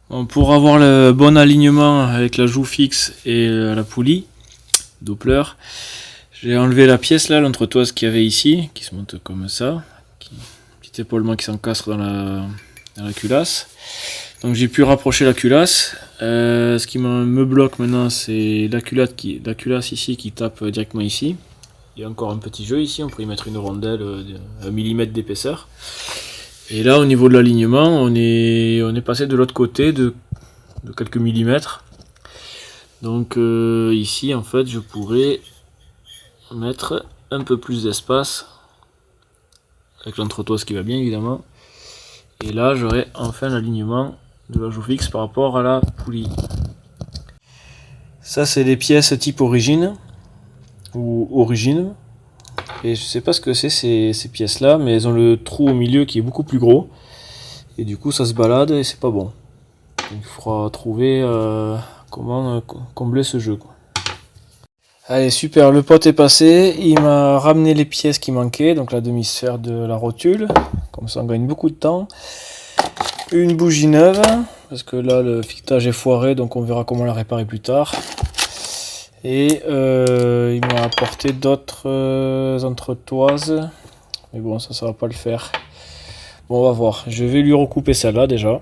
Bon, pour avoir le bon alignement avec la joue fixe et la poulie Doppler, j'ai enlevé la pièce là, l'entretoise qu'il y avait ici, qui se monte comme ça, petit épaulement qui s'encastre dans la culasse. Donc j'ai pu rapprocher la culasse. Ce qui me bloque maintenant, c'est la culasse ici qui tape directement ici. Il y a encore un petit jeu ici, on pourrait y mettre une rondelle de 1 mm d'épaisseur. Et là, au niveau de l'alignement, on est passé de l'autre côté de quelques millimètres. Donc ici, en fait, je pourrais mettre un peu plus d'espace avec l'entretoise qui va bien évidemment. Et là, j'aurai enfin l'alignement de la joue fixe par rapport à la poulie. Ça, c'est les pièces type origine ou origine. Et je sais pas ce que c'est ces pièces là, mais elles ont le trou au milieu qui est beaucoup plus gros. Et du coup ça se balade et c'est pas bon. Donc, il faudra trouver comment combler ce jeu, quoi. Allez super, le pote est passé, il m'a ramené les pièces qui manquaient, donc la demi-sphère de la rotule, comme ça on gagne beaucoup de temps. Une bougie neuve, parce que là le filetage est foiré, donc on verra comment la réparer plus tard. Et il m'a apporté d'autres entretoises. Mais bon, ça va pas le faire. Bon, on va voir. Je vais lui recouper celle-là déjà.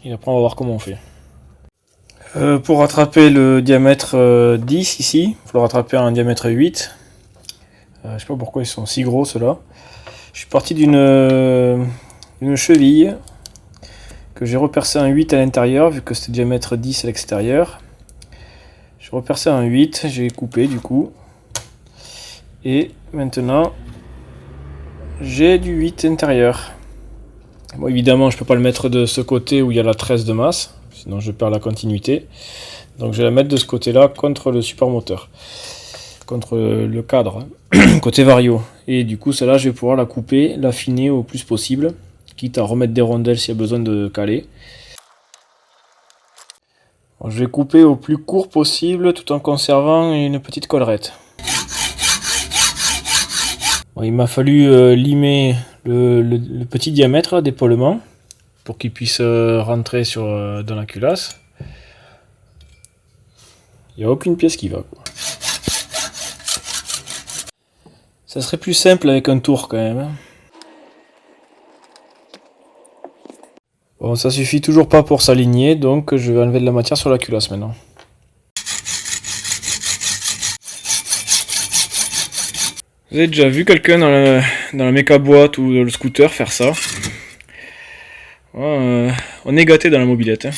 Et après, on va voir comment on fait. Pour rattraper le diamètre 10 ici, il faut le rattraper à un diamètre 8. Je sais pas pourquoi ils sont si gros ceux-là. Je suis parti d'une cheville que j'ai repercé un 8 à l'intérieur, vu que c'était diamètre 10 à l'extérieur. J'ai repercé un 8, j'ai coupé du coup. Et maintenant, j'ai du 8 intérieur. Bon, évidemment, je ne peux pas le mettre de ce côté où il y a la tresse de masse, sinon je perds la continuité. Donc je vais la mettre de ce côté-là contre le support moteur, contre le cadre, côté vario. Et du coup, celle-là, je vais pouvoir la couper, l'affiner au plus possible, quitte à remettre des rondelles s'il y a besoin de caler. Bon, je vais couper au plus court possible tout en conservant une petite collerette. Bon, il m'a fallu limer le petit diamètre d'épaulement pour qu'il puisse rentrer dans la culasse. Il n'y a aucune pièce qui va, quoi. Ça serait plus simple avec un tour quand même. Bon, ça suffit toujours pas pour s'aligner, donc je vais enlever de la matière sur la culasse maintenant. Vous avez déjà vu quelqu'un dans la méca boîte ou dans le scooter faire ça? Ouais, on est gâté dans la mobilette, hein.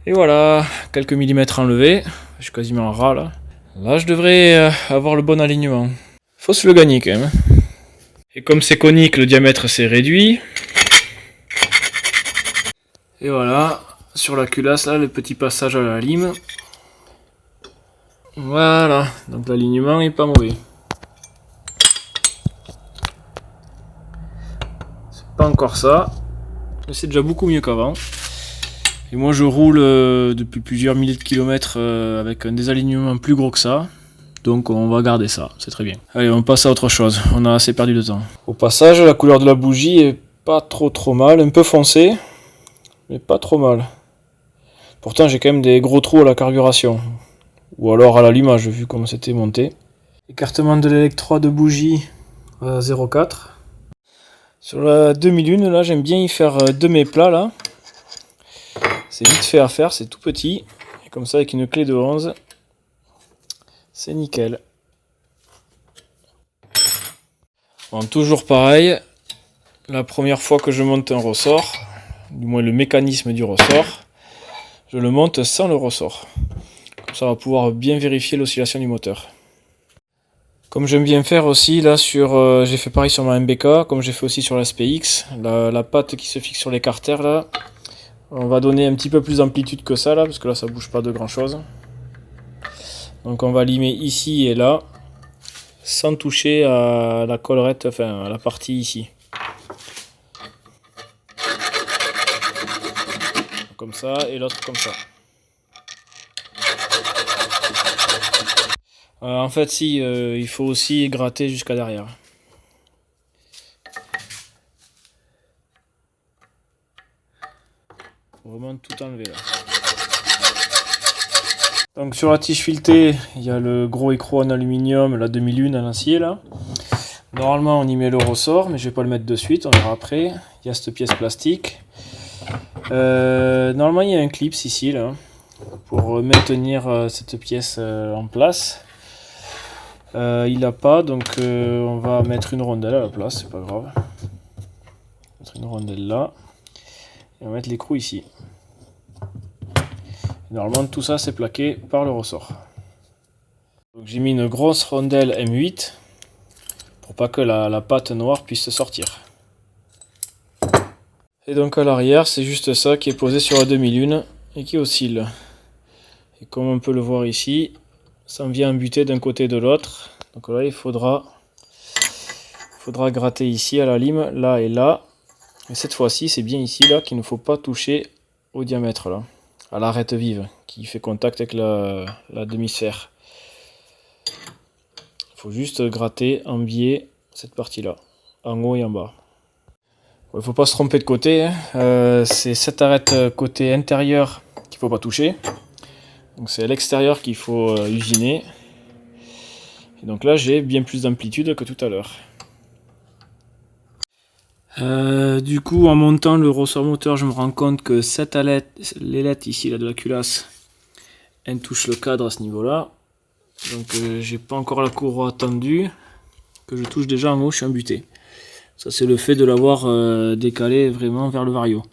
Et voilà, quelques millimètres enlevés. Je suis quasiment en ras là. Là, je devrais avoir le bon alignement. Faut se le gagner quand même. Et comme c'est conique, le diamètre s'est réduit. Et voilà, sur la culasse là, le petit passage à la lime. Voilà, donc l'alignement est pas mauvais. C'est pas encore ça, mais c'est déjà beaucoup mieux qu'avant. Et moi je roule depuis plusieurs milliers de kilomètres avec un désalignement plus gros que ça. Donc on va garder ça, c'est très bien. Allez, on passe à autre chose, on a assez perdu de temps. Au passage, la couleur de la bougie est pas trop mal, un peu foncée, mais pas trop mal. Pourtant j'ai quand même des gros trous à la carburation. Ou alors à l'allumage, vu comme c'était monté. Écartement de l'électrode de bougie à 0,4. Sur la demi-lune, là j'aime bien y faire deux mets plats là. C'est vite fait à faire, c'est tout petit. Et comme ça avec une clé de 11, c'est nickel. Bon, toujours pareil, la première fois que je monte un ressort, du moins le mécanisme du ressort, je le monte sans le ressort. Comme ça on va pouvoir bien vérifier l'oscillation du moteur. Comme j'aime bien faire aussi, là j'ai fait pareil sur ma MBK, comme j'ai fait aussi sur la SPX, la patte qui se fixe sur les carters là, on va donner un petit peu plus d'amplitude que ça là, parce que là ça bouge pas de grand chose. Donc on va limer ici et là, sans toucher à la collerette, enfin à la partie ici. Comme ça, et l'autre comme ça. En fait si, il faut aussi gratter jusqu'à derrière. Faut vraiment tout enlever là. Donc sur la tige filetée, il y a le gros écrou en aluminium, la demi-lune en acier là. Normalement on y met le ressort, mais je vais pas le mettre de suite, on verra après. Il y a cette pièce plastique. Normalement il y a un clip ici là, pour maintenir cette pièce en place. Il n'a pas, donc on va mettre une rondelle à la place, c'est pas grave. Mettre une rondelle là, et on va mettre l'écrou ici. Normalement tout ça c'est plaqué par le ressort. J'ai mis une grosse rondelle M8 pour pas que la pâte noire puisse sortir. Et donc à l'arrière c'est juste ça qui est posé sur la demi-lune et qui oscille. Et comme on peut le voir ici, ça vient buter d'un côté et de l'autre. Donc là il faudra gratter ici à la lime, là et là. Et cette fois-ci c'est bien ici là qu'il ne faut pas toucher au diamètre là, à l'arête vive qui fait contact avec la demi-sphère. Il faut juste gratter en biais cette partie là, en haut et en bas. Il ne faut pas se tromper de côté, hein. C'est cette arête côté intérieur qu'il ne faut pas toucher. Donc c'est à l'extérieur qu'il faut usiner. Et donc là j'ai bien plus d'amplitude que tout à l'heure. Du coup en montant le ressort moteur, je me rends compte que cette ailette ici là, de la culasse, elle touche le cadre à ce niveau là. Donc j'ai pas encore la courroie tendue, que je touche déjà en haut, je suis embuté. Ça c'est le fait de l'avoir décalé vraiment vers le vario.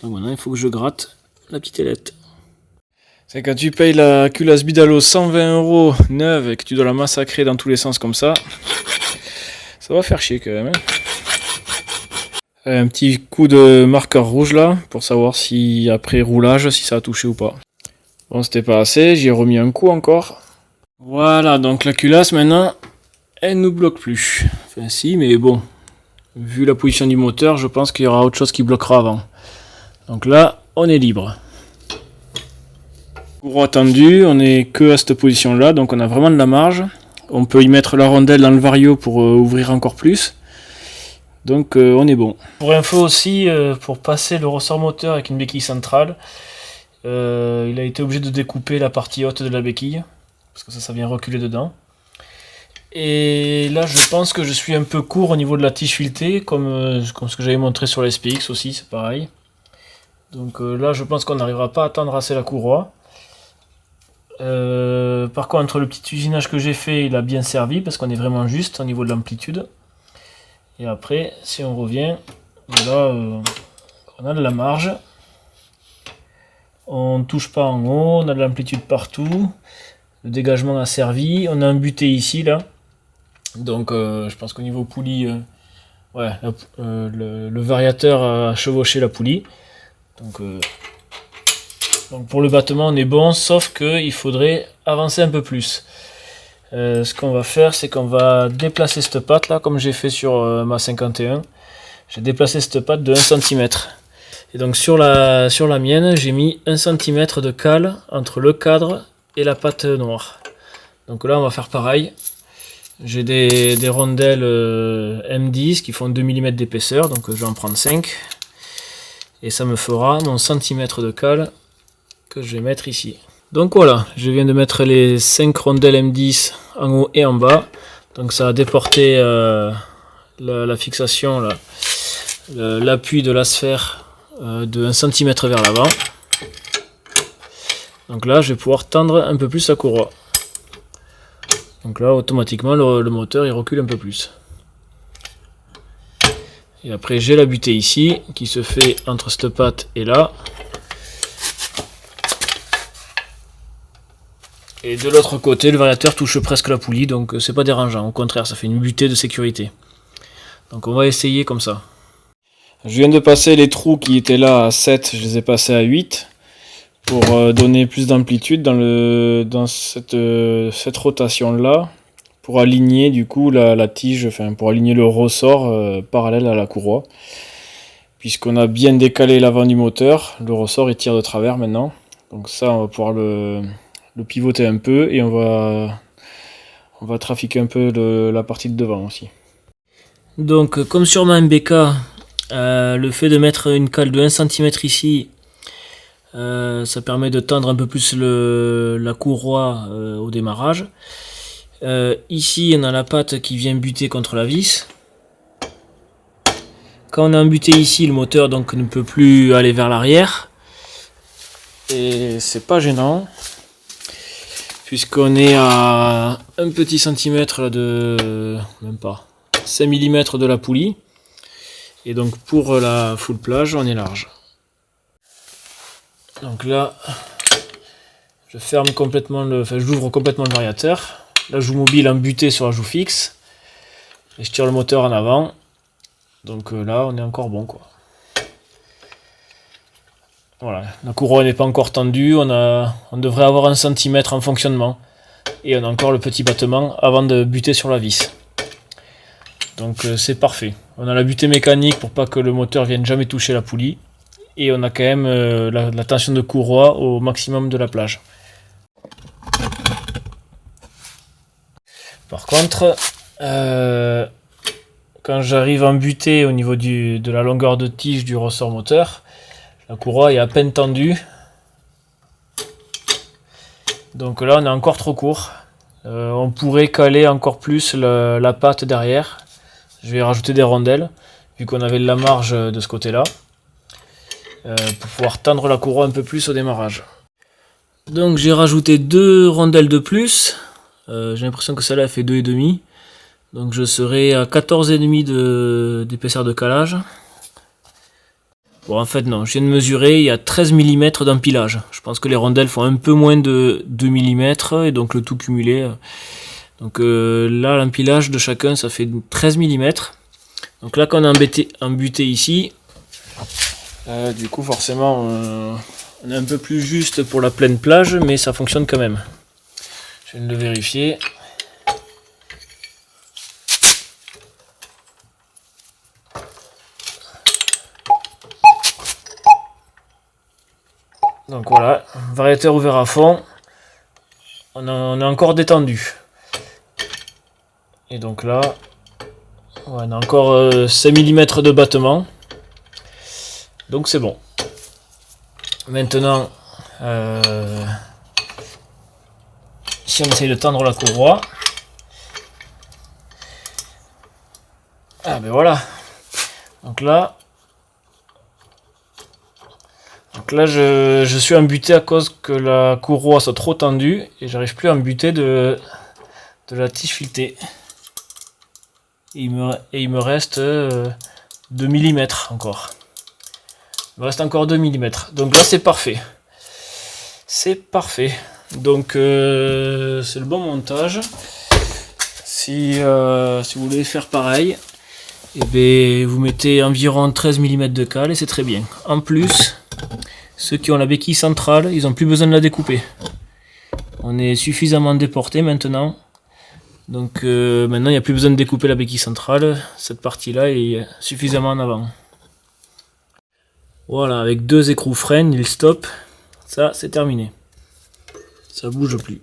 Donc maintenant il faut que je gratte la petite ailette. C'est quand tu payes la culasse Bidalo 120 € neuve et que tu dois la massacrer dans tous les sens comme ça va faire chier quand même, hein. Un petit coup de marqueur rouge là, pour savoir si après roulage, si ça a touché ou pas. Bon, c'était pas assez, j'y ai remis un coup encore. Voilà, donc la culasse maintenant, elle nous bloque plus. Enfin si, mais bon, vu la position du moteur, je pense qu'il y aura autre chose qui bloquera avant. Donc là, on est libre. Courroie tendue, on est que à cette position là, donc on a vraiment de la marge. On peut y mettre la rondelle dans le vario pour ouvrir encore plus. Donc on est bon. Pour info aussi, pour passer le ressort moteur avec une béquille centrale, il a été obligé de découper la partie haute de la béquille, parce que ça vient reculer dedans. Et là je pense que je suis un peu court au niveau de la tige filetée, comme ce que j'avais montré sur la SPX aussi, c'est pareil. Donc là je pense qu'on n'arrivera pas à tendre assez la courroie. Par contre le petit usinage que j'ai fait, il a bien servi, parce qu'on est vraiment juste au niveau de l'amplitude. Et après, si on revient, là, on a de la marge. On ne touche pas en haut, on a de l'amplitude partout. Le dégagement a servi. On a un buté ici, là. Donc, je pense qu'au niveau poulie, ouais, le variateur a chevauché la poulie. Donc, pour le battement, on est bon, sauf qu'il faudrait avancer un peu plus. Ce qu'on va faire, c'est qu'on va déplacer cette patte là, comme j'ai fait sur ma 51. J'ai déplacé cette patte de 1 cm. Et donc sur la mienne, j'ai mis 1 cm de cale entre le cadre et la patte noire. Donc là, on va faire pareil. J'ai des rondelles M10 qui font 2 mm d'épaisseur, donc je vais en prendre 5. Et ça me fera mon centimètre de cale que je vais mettre ici. Donc voilà, je viens de mettre les 5 rondelles M10 en haut et en bas. Donc ça a déporté la fixation, l'appui de la sphère de 1 cm vers l'avant. Donc là, je vais pouvoir tendre un peu plus la courroie. Donc là, automatiquement, le moteur il recule un peu plus. Et après, j'ai la butée ici qui se fait entre cette patte et là. Et de l'autre côté, le variateur touche presque la poulie, donc c'est pas dérangeant. Au contraire, ça fait une butée de sécurité. Donc on va essayer comme ça. Je viens de passer les trous qui étaient là à 7, je les ai passés à 8 pour donner plus d'amplitude dans cette rotation là, pour aligner du coup la tige, enfin pour aligner le ressort parallèle à la courroie. Puisqu'on a bien décalé l'avant du moteur, le ressort il tire de travers maintenant. Donc ça, on va pouvoir le pivoter un peu et on va trafiquer un peu la partie de devant aussi. Donc comme sur ma MBK, le fait de mettre une cale de 1 cm ici, Ça permet de tendre un peu plus la courroie au démarrage. Ici on a la patte qui vient buter contre la vis. Quand on a un buté ici, le moteur donc ne peut plus aller vers l'arrière. Et c'est pas gênant. Puisqu'on est à un petit centimètre là de... même pas 5 mm de la poulie. Et donc pour la full plage, on est large. Donc là, je ferme complètement j'ouvre complètement le variateur. La joue mobile en butée sur la joue fixe. Et je tire le moteur en avant. Donc là, on est encore bon, quoi. Voilà, la courroie n'est pas encore tendue. On devrait avoir 1 cm en fonctionnement. Et on a encore le petit battement avant de buter sur la vis. Donc c'est parfait. On a la butée mécanique pour pas que le moteur vienne jamais toucher la poulie. Et on a quand même la tension de courroie au maximum de la plage. Par contre, quand j'arrive en butée au niveau de la longueur de tige du ressort moteur, la courroie est à peine tendue. Donc là on est encore trop court. On pourrait caler encore plus la patte derrière. Je vais rajouter des rondelles, vu qu'on avait de la marge de ce côté là. Pour pouvoir tendre la courroie un peu plus au démarrage. Donc j'ai rajouté 2 rondelles de plus. J'ai l'impression que celle-là fait 2,5. Donc je serai à 14,5 d'épaisseur de calage. Bon en fait non, je viens de mesurer, il y a 13 mm d'empilage. Je pense que les rondelles font un peu moins de 2 mm et donc le tout cumulé. Donc là l'empilage de chacun ça fait 13 mm. Donc là quand on a un buté ici, du coup forcément on est un peu plus juste pour la pleine plage, mais ça fonctionne quand même. Je viens de le vérifier. Donc voilà, variateur ouvert à fond. On est encore détendu. Et donc là, on a encore 5 mm de battement. Donc c'est bon. Maintenant, si on essaye de tendre la courroie. Ah ben voilà. Donc là, je suis embuté à cause que la courroie soit trop tendue et j'arrive plus à embuter de la tige filetée. Et il me reste 2 mm encore. Il me reste encore 2 mm. Donc là c'est parfait. C'est parfait. Donc c'est le bon montage. Si vous voulez faire pareil, et bien, vous mettez environ 13 mm de cale et c'est très bien. En plus, ceux qui ont la béquille centrale, ils n'ont plus besoin de la découper. On est suffisamment déporté maintenant. Donc maintenant il n'y a plus besoin de découper la béquille centrale. Cette partie là est suffisamment en avant. Voilà, avec 2 écrous freins, il stop. Ça c'est terminé. Ça bouge plus.